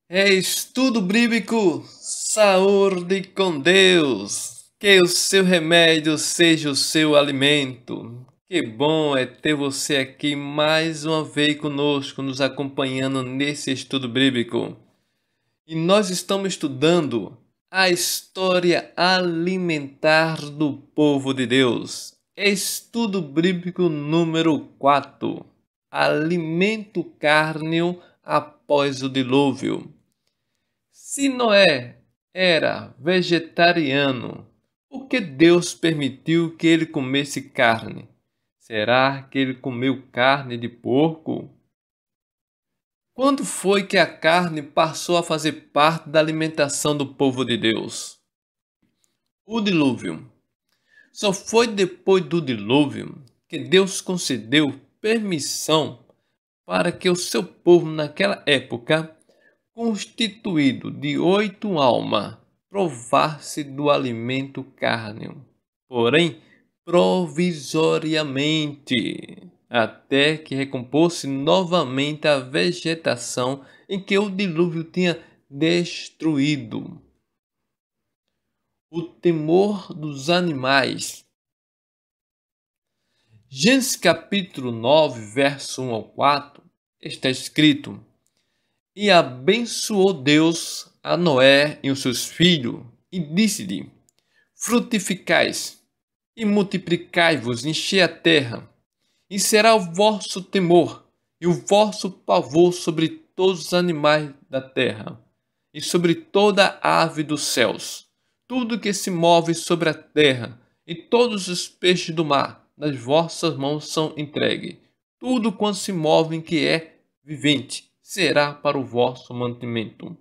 É estudo bíblico, saúde com Deus. Que o seu remédio seja o seu alimento. Que bom é ter você aqui mais uma vez conosco, nos acompanhando nesse estudo bíblico. E nós estamos estudando a história alimentar do povo de Deus. Estudo bíblico número 4. Alimento cárneo após o dilúvio. Se Noé era vegetariano, por que Deus permitiu que ele comesse carne? Será que ele comeu carne de porco? Quando foi que a carne passou a fazer parte da alimentação do povo de Deus? O dilúvio. Só foi depois do dilúvio que Deus concedeu permissão para que o seu povo naquela época, constituído de 8 almas, provar-se do alimento cárneo, porém provisoriamente, até que recompôs novamente a vegetação em que o dilúvio tinha destruído. O temor dos animais. Gênesis capítulo 9, verso 1 ao 4, está escrito: E abençoou Deus a Noé e os seus filhos, e disse-lhe: Frutificais e multiplicai-vos, enchei a terra, e será o vosso temor e o vosso pavor sobre todos os animais da terra, e sobre toda a ave dos céus, tudo que se move sobre a terra, e todos os peixes do mar, nas vossas mãos são entregues. Tudo quanto se move que é vivente, será para o vosso mantimento.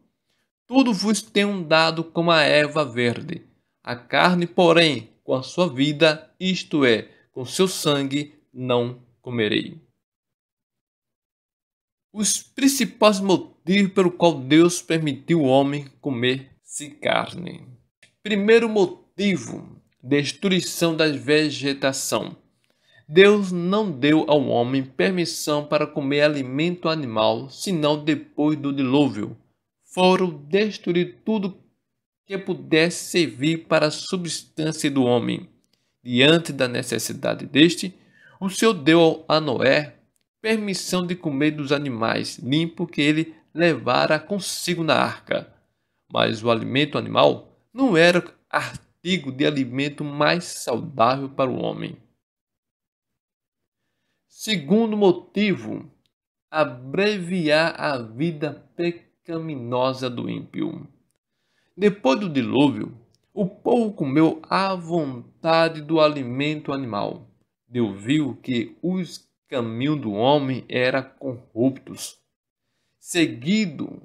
Tudo vos tenho dado como a erva verde. A carne, porém, com a sua vida, isto é, com seu sangue, não comerei. Os principais motivos pelo qual Deus permitiu o homem comer-se carne. Primeiro motivo, destruição da vegetação. Deus não deu ao homem permissão para comer alimento animal, senão depois do dilúvio. Foram destruir tudo que pudesse servir para a subsistência do homem. Diante da necessidade deste, o Senhor deu a Noé permissão de comer dos animais limpos que ele levara consigo na arca. Mas o alimento animal não era artigo de alimento mais saudável para o homem. Segundo motivo, abreviar a vida pecaminosa do ímpio. Depois do dilúvio, o povo comeu à vontade do alimento animal. Deus viu que os caminhos do homem eram corruptos, seguindo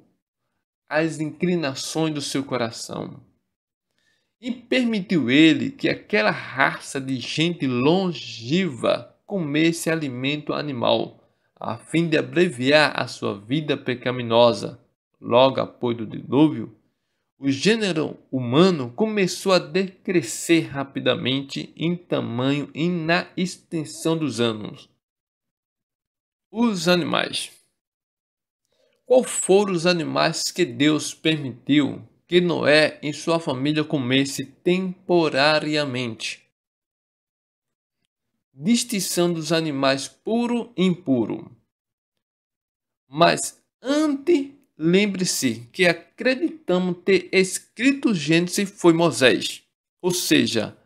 as inclinações do seu coração. E permitiu ele que aquela raça de gente longeva comesse alimento animal, a fim de abreviar a sua vida pecaminosa. Logo após o dilúvio, o gênero humano começou a decrescer rapidamente em tamanho e na extensão dos anos. Os animais. Qual foram os animais que Deus permitiu que Noé e sua família comessem temporariamente? Distinção dos animais puro e impuro. Mas antes, lembre-se que acreditamos ter escrito Gênesis foi Moisés. Ou seja,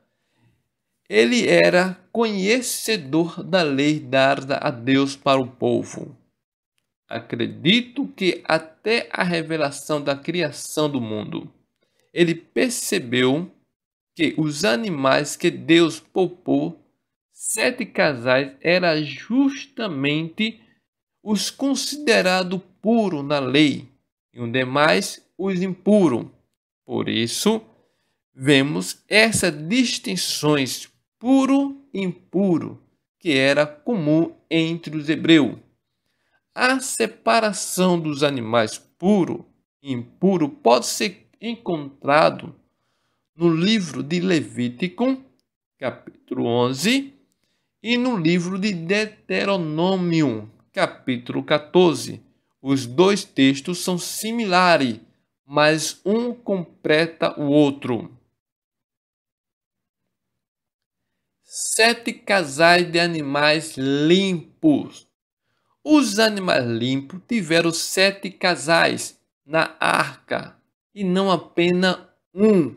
ele era conhecedor da lei dada a Deus para o povo. Acredito que até a revelação da criação do mundo, ele percebeu que os animais que Deus poupou, 7 casais, eram justamente os considerados puros na lei, e os demais os impuros. Por isso, vemos essas distinções puro e impuro, que era comum entre os hebreus. A separação dos animais puro e impuro pode ser encontrado no livro de Levítico, capítulo 11, e no livro de Deuteronômio, capítulo 14. Os dois textos são similares, mas um completa o outro. 7 casais de animais limpos. Os animais limpos tiveram 7 casais na arca e não apenas um.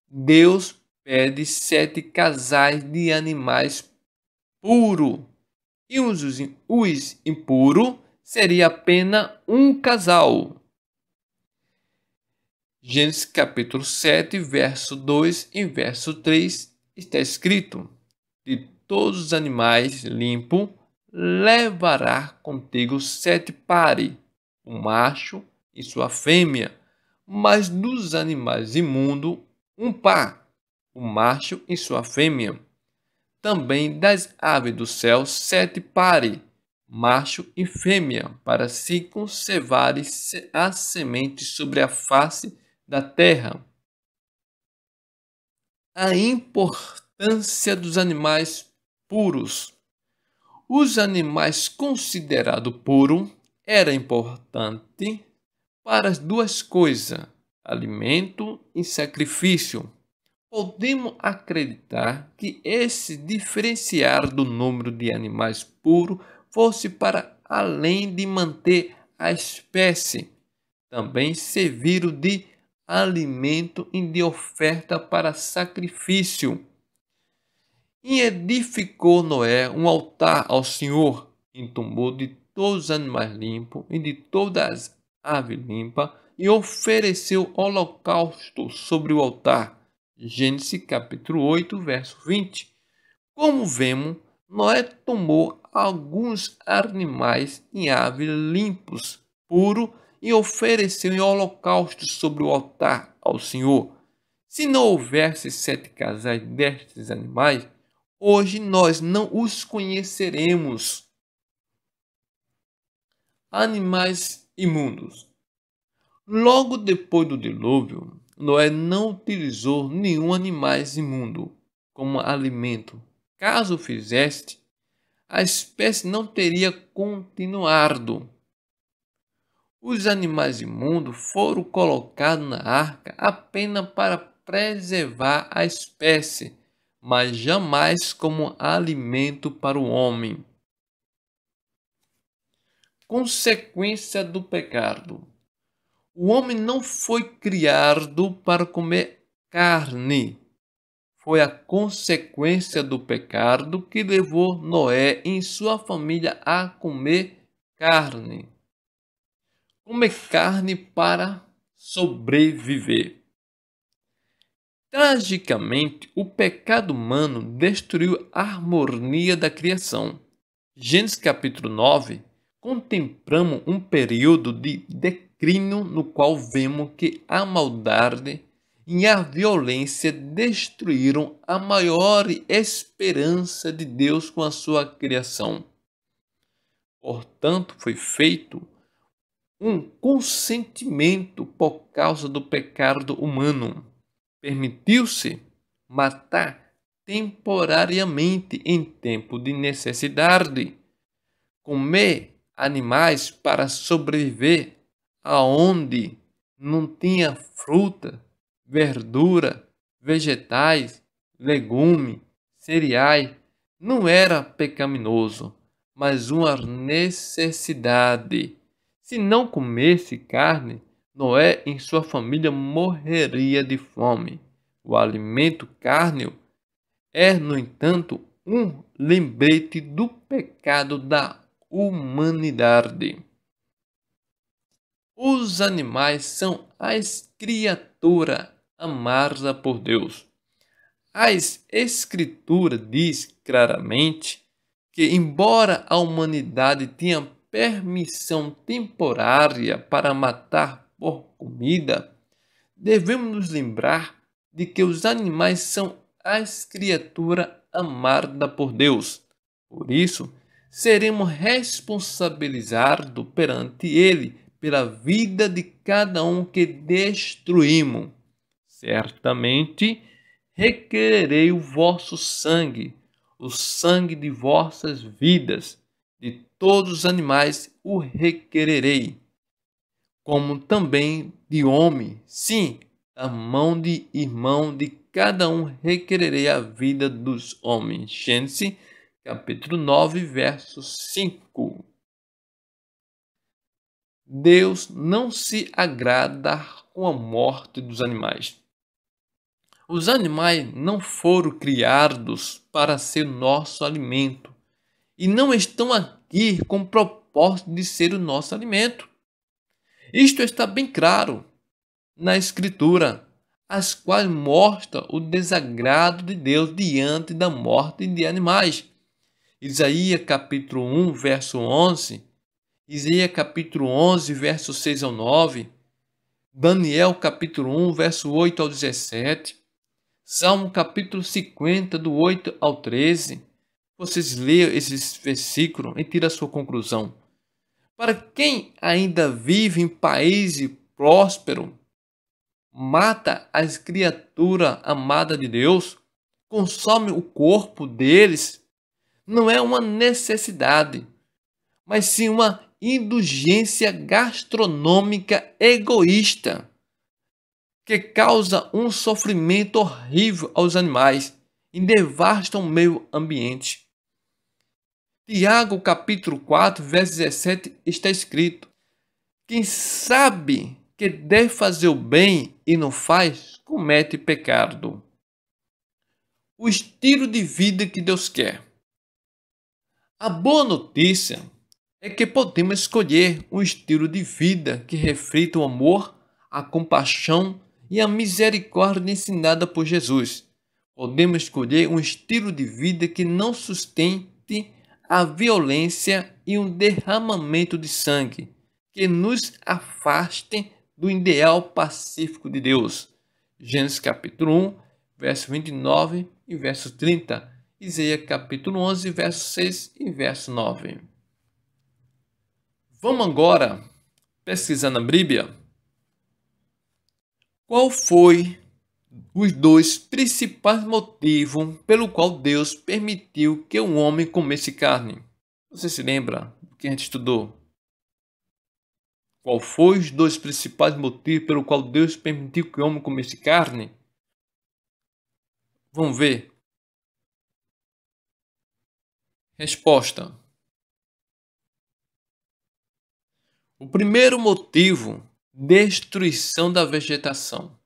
Deus pede 7 casais de animais puros e os impuros seria apenas um casal. Gênesis capítulo 7, verso 2 e verso 3 está escrito: de todos os animais limpos levará contigo 7 pares, um macho e sua fêmea, mas dos animais imundos, um par, o macho e sua fêmea. Também das aves do céu 7 pares, macho e fêmea, para se conservarem as sementes sobre a face da terra. A importância dos animais puros. Os animais considerados puros eram importantes para as duas coisas, alimento e sacrifício. Podemos acreditar que esse diferenciar do número de animais puros fosse para além de manter a espécie, também serviram de alimento e de oferta para sacrifício. E edificou Noé um altar ao Senhor, entombou de todos os animais limpos e de todas as aves limpas, e ofereceu holocausto sobre o altar. Gênesis capítulo 8, verso 20. Como vemos, Noé tomou alguns animais e aves limpos, puros, e ofereceu em holocausto sobre o altar ao Senhor. Se não houvesse 7 casais destes animais, hoje nós não os conheceremos. Animais imundos. Logo depois do dilúvio, Noé não utilizou nenhum animal imundo como alimento. Caso fizesse, a espécie não teria continuado. Os animais imundos foram colocados na arca apenas para preservar a espécie, mas jamais como alimento para o homem. Consequência do pecado. O homem não foi criado para comer carne. Foi a consequência do pecado que levou Noé e sua família a comer carne. Comer carne para sobreviver. Tragicamente, o pecado humano destruiu a harmonia da criação. Gênesis capítulo 9, contemplamos um período de declínio no qual vemos que a maldade e a violência destruíram a maior esperança de Deus com a sua criação. Portanto, foi feito um consentimento por causa do pecado humano. Permitiu-se matar temporariamente em tempo de necessidade, comer animais para sobreviver aonde não tinha fruta, verdura, vegetais, legume, cereais. Não era pecaminoso, mas uma necessidade. Se não comesse carne, Noé e sua família morreria de fome. O alimento cárneo é, no entanto, um lembrete do pecado da humanidade. Os animais são as criaturas amadas por Deus. As Escrituras diz claramente que, embora a humanidade tenha permissão temporária para matar por comida, devemos nos lembrar de que os animais são as criaturas amadas por Deus. Por isso, seremos responsabilizados perante Ele pela vida de cada um que destruímos. Certamente requererei o vosso sangue, o sangue de vossas vidas, de todos os animais o requererei, como também de homem, sim, da mão de irmão de cada um requererei a vida dos homens. Gênesis, capítulo 9, verso 5. Deus não se agrada com a morte dos animais. Os animais não foram criados para ser nosso alimento e não estão aqui com o propósito de ser o nosso alimento. Isto está bem claro na Escritura, as quais mostra o desagrado de Deus diante da morte de animais. Isaías capítulo 1, verso 11, Isaías capítulo 11, verso 6 ao 9, Daniel capítulo 1, verso 8 ao 17, Salmo capítulo 50, do 8 ao 13. Vocês leiam esses versículos e tiram a sua conclusão. Para quem ainda vive em país próspero, mata as criaturas amadas de Deus, consome o corpo deles, não é uma necessidade, mas sim uma indulgência gastronômica egoísta, que causa um sofrimento horrível aos animais e devasta o meio ambiente. Tiago capítulo 4, verso 17 está escrito: quem sabe que deve fazer o bem e não faz, comete pecado. O estilo de vida que Deus quer. A boa notícia é que podemos escolher um estilo de vida que reflita o amor, a compaixão e a misericórdia ensinada por Jesus. Podemos escolher um estilo de vida que não sustente a violência e um derramamento de sangue, que nos afastem do ideal pacífico de Deus. Gênesis capítulo 1, verso 29 e verso 30. Isaías capítulo 11, verso 6 e verso 9. Vamos agora pesquisar na Bíblia. Qual foi os dois principais motivos pelo qual Deus permitiu que um homem comesse carne? Você se lembra do que a gente estudou? Qual foi os dois principais motivos pelo qual Deus permitiu que o homem comesse carne? Vamos ver. Resposta. O primeiro motivo, destruição da vegetação.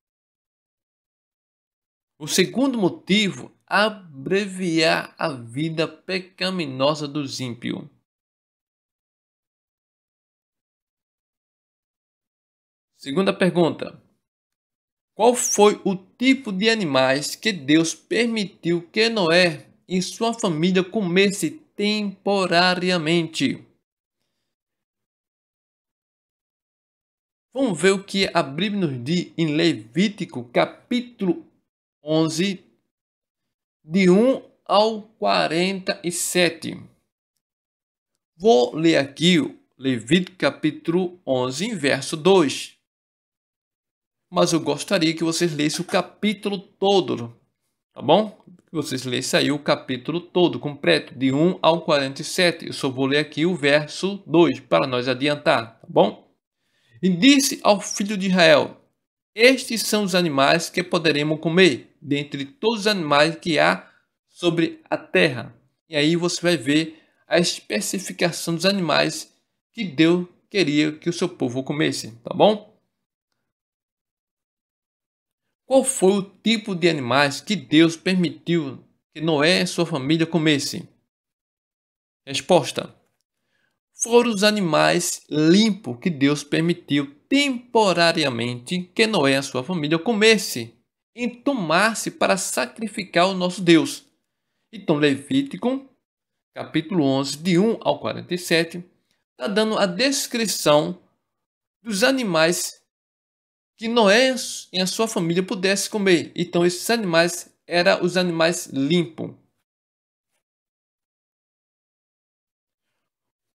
O segundo motivo, abreviar a vida pecaminosa dos ímpios. Segunda pergunta. Qual foi o tipo de animais que Deus permitiu que Noé e sua família comessem temporariamente? Vamos ver o que a Bíblia nos diz em Levítico, capítulo 11, de 1 ao 47. Vou ler aqui o Levítico, capítulo 11, verso 2. Mas eu gostaria que vocês lessem o capítulo todo, tá bom? Que vocês lessem aí o capítulo todo, completo, de 1 ao 47. Eu só vou ler aqui o verso 2, para nós adiantar, tá bom? E disse ao filho de Israel: estes são os animais que poderemos comer, dentre todos os animais que há sobre a terra. E aí você vai ver a especificação dos animais que Deus queria que o seu povo comesse, tá bom? Qual foi o tipo de animais que Deus permitiu que Noé e sua família comessem? Resposta. Foram os animais limpos que Deus permitiu temporariamente que Noé e a sua família comessem e tomasse para sacrificar o nosso Deus. Então, Levítico, capítulo 11, de 1 ao 47, está dando a descrição dos animais que Noé e a sua família pudessem comer. Então, esses animais eram os animais limpos.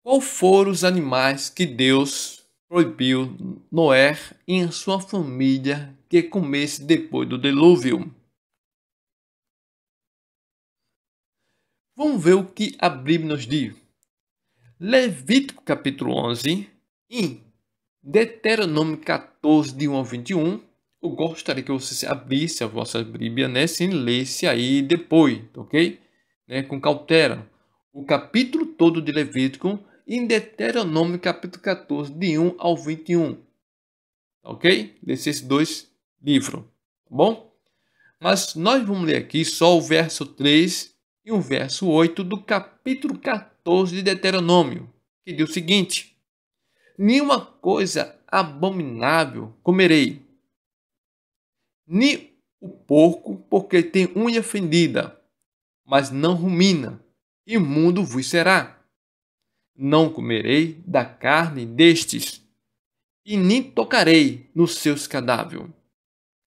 Qual foram os animais que Deus proibiu Noé e a sua família que comesse depois do dilúvio? Vamos ver o que a Bíblia nos diz. Levítico capítulo 11 e Deuteronômio 14, de 1 ao 21. Eu gostaria que você abrisse a vossa Bíblia, né, sem lesse aí depois, ok? Né, com cautela. O capítulo todo de Levítico e Deuteronômio capítulo 14, de 1 ao 21. Ok? Desses dois livros, tá bom? Mas nós vamos ler aqui só o verso 3 e o verso 8 do capítulo 14 de Deuteronômio, que diz o seguinte: nenhuma coisa abominável comerei, nem o porco, porque tem unha fendida, mas não rumina, imundo vos será. Não comerei da carne destes, e nem tocarei nos seus cadáveres.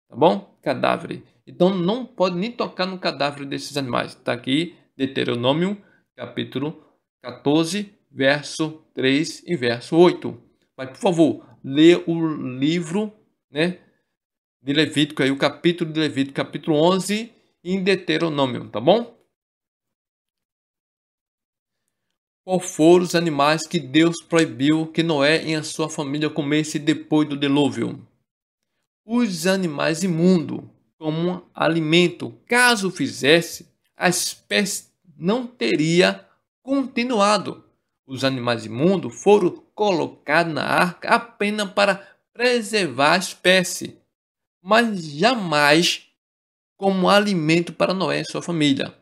Tá bom? Cadáver. Então não pode nem tocar no cadáver desses animais. Está aqui Deuteronômio, capítulo 14, verso 3 e verso 8. Mas, por favor, lê o livro, né, de Levítico, aí, o capítulo de Levítico, capítulo 11, em Deuteronômio, tá bom? Quais foram os animais que Deus proibiu que Noé e a sua família comessem depois do dilúvio? Os animais imundos como alimento. Caso fizesse, a espécie não teria continuado. Os animais imundos foram colocados na arca apenas para preservar a espécie, mas jamais como alimento para Noé e sua família.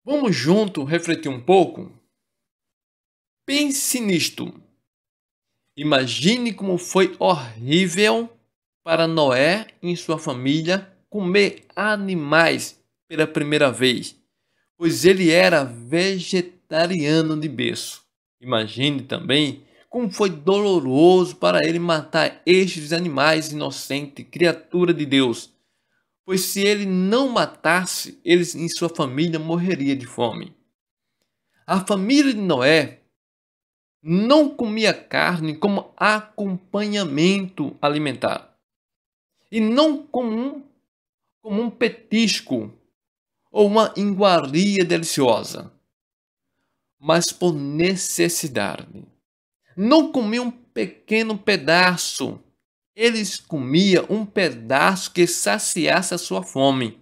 Vamos juntos refletir um pouco? Pense nisto. Imagine como foi horrível para Noé e sua família comer animais pela primeira vez, pois ele era vegetariano de berço. Imagine também como foi doloroso para ele matar estes animais inocentes, criatura de Deus, pois se ele não matasse, eles e sua família morreria de fome. A família de Noé não comia carne como acompanhamento alimentar e não como um petisco ou uma iguaria deliciosa, mas por necessidade. Não comiam um pequeno pedaço, eles comiam um pedaço que saciasse a sua fome.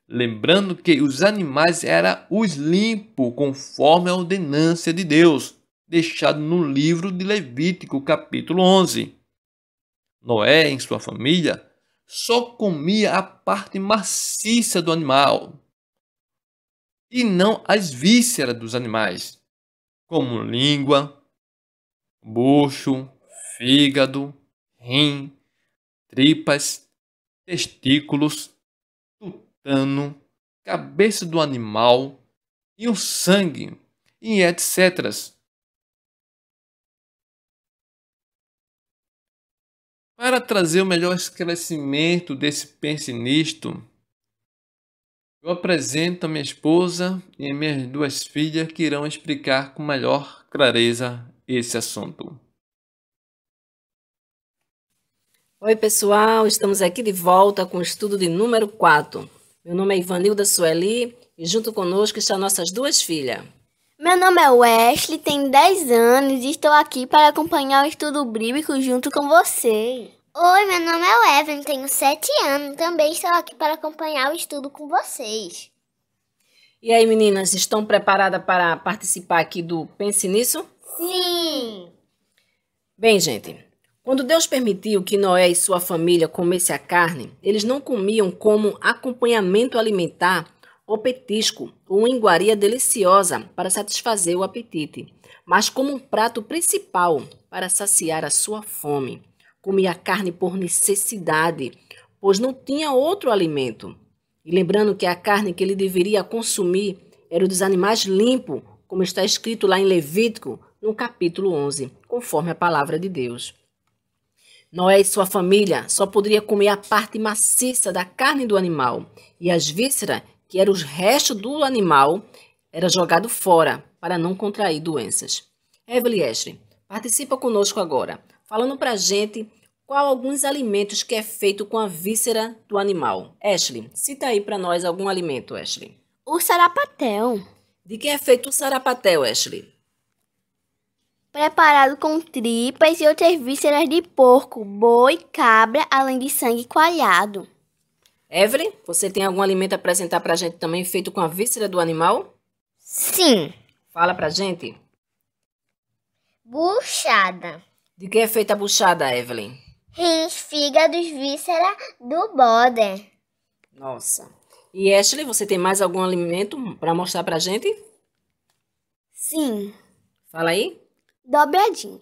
Lembrando que os animais eram os limpos conforme a ordenança de Deus, deixado no livro de Levítico, capítulo 11. Noé e sua família só comia a parte maciça do animal e não as vísceras dos animais, como língua, bucho, fígado, rim, tripas, testículos, tutano, cabeça do animal e o sangue, e etc. Para trazer o melhor esclarecimento desse pense nisto, eu apresento a minha esposa e as minhas duas filhas que irão explicar com maior clareza esse assunto. Oi pessoal, estamos aqui de volta com o estudo de número 4. Meu nome é Ivanilda Sueli e junto conosco estão nossas duas filhas. Meu nome é Wesley, tenho 10 anos e estou aqui para acompanhar o estudo bíblico junto com vocês. Oi, meu nome é Evelyn, tenho 7 anos, também estou aqui para acompanhar o estudo com vocês. E aí meninas, estão preparadas para participar aqui do Pense Nisso? Sim! Bem gente, quando Deus permitiu que Noé e sua família comessem a carne, eles não comiam como acompanhamento alimentar ou petisco ou uma iguaria deliciosa para satisfazer o apetite, mas como um prato principal para saciar a sua fome. Comia carne por necessidade, pois não tinha outro alimento. E lembrando que a carne que ele deveria consumir era dos animais limpos, como está escrito lá em Levítico, no capítulo 11, conforme a palavra de Deus. Noé e sua família só poderiam comer a parte maciça da carne do animal, e as vísceras, que eram os restos do animal, era jogado fora para não contrair doenças. Evelyn Ashley, participa conosco agora, falando para a gente qual alguns alimentos que é feito com a víscera do animal. Ashley, cita aí para nós algum alimento, Ashley. O sarapatel. De que é feito o sarapatel, Ashley? Preparado com tripas e outras vísceras de porco, boi, cabra, além de sangue coalhado. Evelyn, você tem algum alimento a apresentar pra gente também feito com a víscera do animal? Sim. Fala pra gente. Buchada. De que é feita a buchada, Evelyn? Rins, fígados, víscera do bode. Nossa. E Ashley, você tem mais algum alimento para mostrar pra gente? Sim. Fala aí. Dobradinha.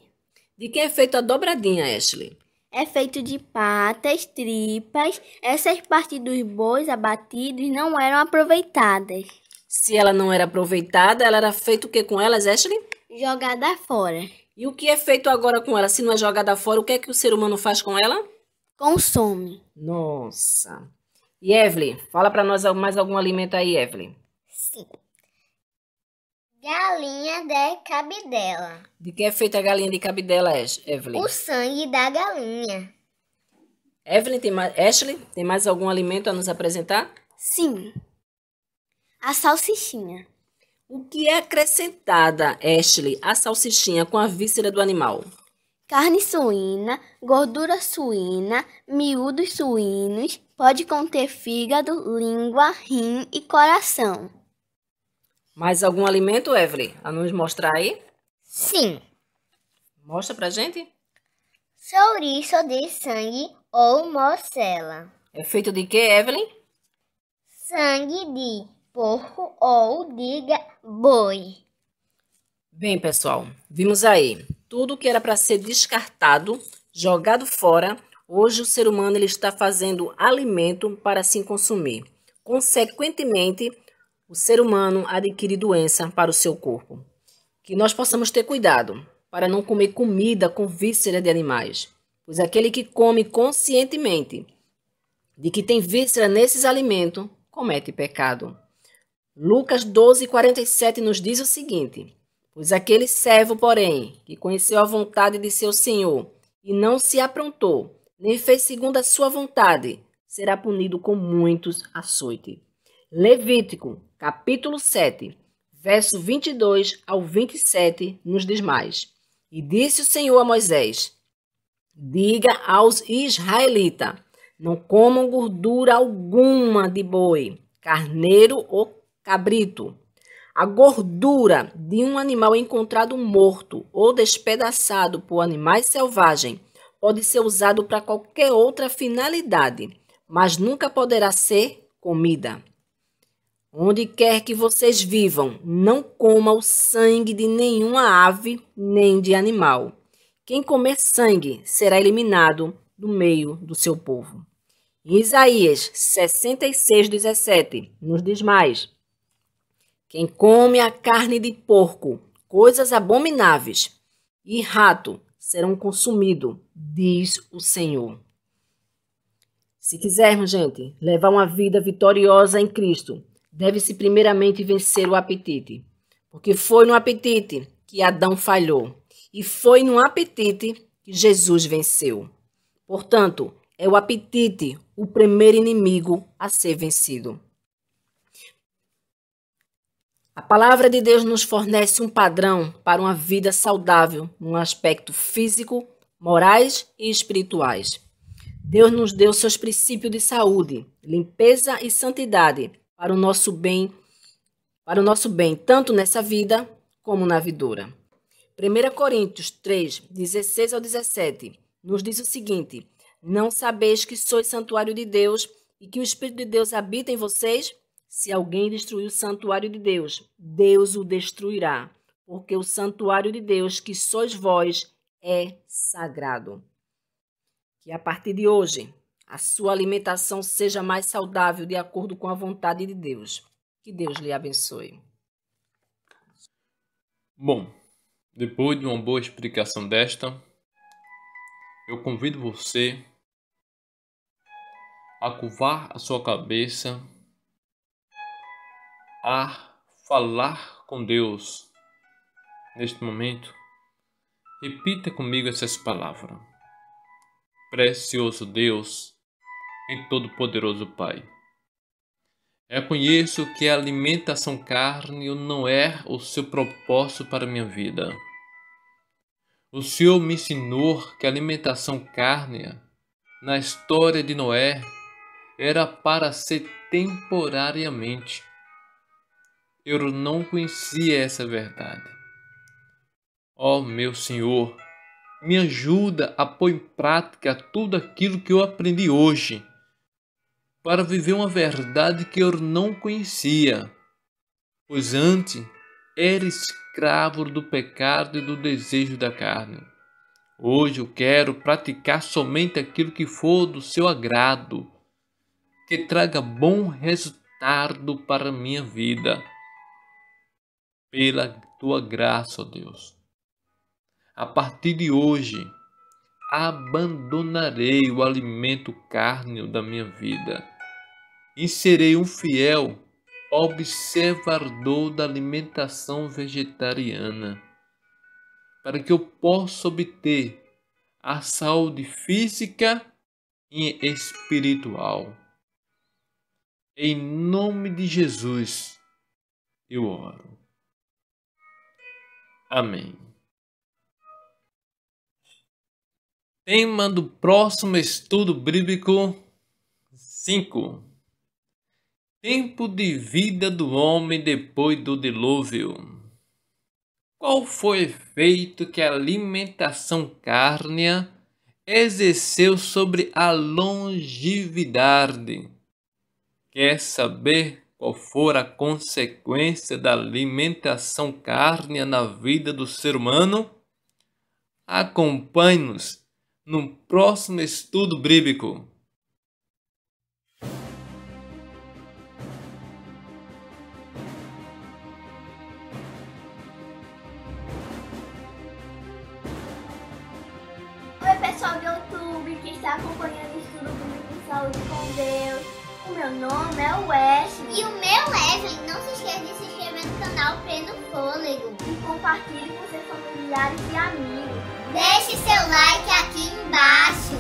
De que é feita a dobradinha, Ashley? É feito de patas, tripas. Essas partes dos bois abatidos não eram aproveitadas. Se ela não era aproveitada, ela era feita o que com elas, Ashley? Jogada fora. E o que é feito agora com ela? Se não é jogada fora, o que é que o ser humano faz com ela? Consome. Nossa. E Evelyn, fala pra nós mais algum alimento aí, Evelyn. Sim. Galinha de cabidela. De que é feita a galinha de cabidela, Evelyn? O sangue da galinha. Evelyn, Ashley, tem mais algum alimento a nos apresentar? Sim. A salsichinha. O que é acrescentada, Ashley, à salsichinha com a víscera do animal? Carne suína, gordura suína, miúdos suínos, pode conter fígado, língua, rim e coração. Mais algum alimento, Evelyn, a nos mostrar aí? Sim. Mostra pra gente. Chouriço de sangue ou morcela. É feito de quê, Evelyn? Sangue de porco ou de boi. Bem, pessoal, vimos aí. Tudo que era para ser descartado, jogado fora, hoje o ser humano ele está fazendo alimento para se consumir. Consequentemente, o ser humano adquire doença para o seu corpo. Que nós possamos ter cuidado para não comer comida com víscera de animais, pois aquele que come conscientemente de que tem víscera nesses alimentos, comete pecado. Lucas 12:47 nos diz o seguinte: pois aquele servo, porém, que conheceu a vontade de seu senhor e não se aprontou, nem fez segundo a sua vontade, será punido com muitos açoites. Levítico, capítulo 7, verso 22 ao 27, nos diz mais. E disse o Senhor a Moisés: diga aos israelitas, não comam gordura alguma de boi, carneiro ou cabrito. A gordura de um animal encontrado morto ou despedaçado por animais selvagens pode ser usado para qualquer outra finalidade, mas nunca poderá ser comida. Onde quer que vocês vivam, não coma o sangue de nenhuma ave nem de animal. Quem comer sangue será eliminado do meio do seu povo. Em Isaías 66:17 nos diz mais: quem come a carne de porco, coisas abomináveis, e rato serão consumidos, diz o Senhor. Se quisermos, gente, levar uma vida vitoriosa em Cristo, deve-se primeiramente vencer o apetite. Porque foi no apetite que Adão falhou. E foi no apetite que Jesus venceu. Portanto, é o apetite o primeiro inimigo a ser vencido. A palavra de Deus nos fornece um padrão para uma vida saudável no aspecto físico, morais e espirituais. Deus nos deu seus princípios de saúde, limpeza e santidade para o nosso bem, tanto nessa vida como na vindoura. 1 Coríntios 3, 16 ao 17, nos diz o seguinte: não sabeis que sois santuário de Deus e que o Espírito de Deus habita em vocês? Se alguém destruir o santuário de Deus, Deus o destruirá, porque o santuário de Deus, que sois vós, é sagrado. Que a partir de hoje, a sua alimentação seja mais saudável de acordo com a vontade de Deus. Que Deus lhe abençoe. Bom, depois de uma boa explicação desta, eu convido você a curvar a sua cabeça, a falar com Deus neste momento. Repita comigo essas palavras. Precioso Deus e Todo-Poderoso Pai, Reconheço que a alimentação carne não é o seu propósito para a minha vida. O Senhor me ensinou que a alimentação carne, na história de Noé, era para ser temporariamente. Eu não conhecia essa verdade. Ó meu Senhor, me ajuda a pôr em prática tudo aquilo que eu aprendi hoje, para viver uma verdade que eu não conhecia, pois antes era escravo do pecado e do desejo da carne. Hoje eu quero praticar somente aquilo que for do seu agrado, que traga bom resultado para a minha vida. Pela tua graça, ó Deus. A partir de hoje, abandonarei o alimento carne da minha vida e serei um fiel observador da alimentação vegetariana, para que eu possa obter a saúde física e espiritual. Em nome de Jesus, eu oro. Amém. Tema do próximo estudo bíblico 5. Tempo de vida do homem depois do dilúvio. Qual foi o efeito que a alimentação cárnea exerceu sobre a longevidade? Quer saber qual for a consequência da alimentação cárnea na vida do ser humano? Acompanhe-nos no próximo estudo bíblico. Oi, pessoal do YouTube que está acompanhando o estudo bíblico de Saúde com Deus. O meu nome é Wesley. E o meu Evelyn. Não se esqueça de se inscrever no canal Pleno Fôlego. E compartilhe com seus familiares e amigos. Deixe seu like aqui embaixo.